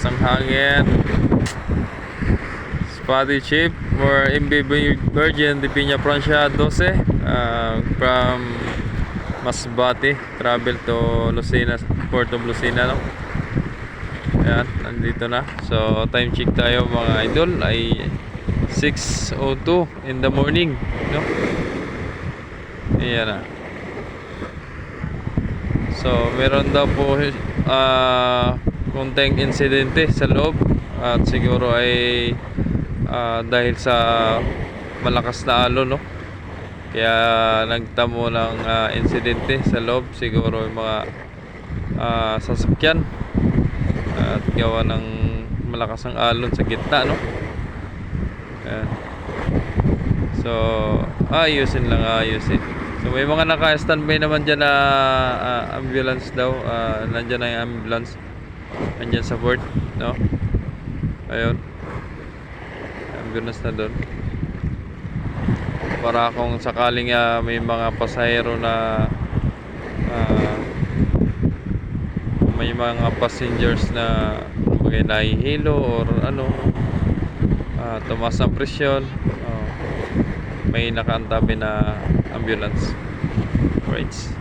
ng hangin. Spotted Chip for MB Virgin de Piña Francia 12 from Masbate travel to Lucena, Port of Lucena, no? Ayan, nandito na. So time check tayo mga idol ay 6:02 in the morning, no? Ayan na. So meron daw po konting insidente sa loob at siguro ay dahil sa malakas na alon, no? Kaya nagtamo ng insidente sa loob, siguro yung mga sasakyan at gawa ng malakas ang alon sa gitna, no? Ayan. So ayusin. So may mga naka-standby naman dyan na ambulance daw. Nandyan na yung ambulance, nandyan sa port, no? Ayun, ambulance na doon para kung sakaling may mga pasahero na may mga passengers na nahihilo or ano, tumaas ang presyon, may nakaantabi na ambulance. Right.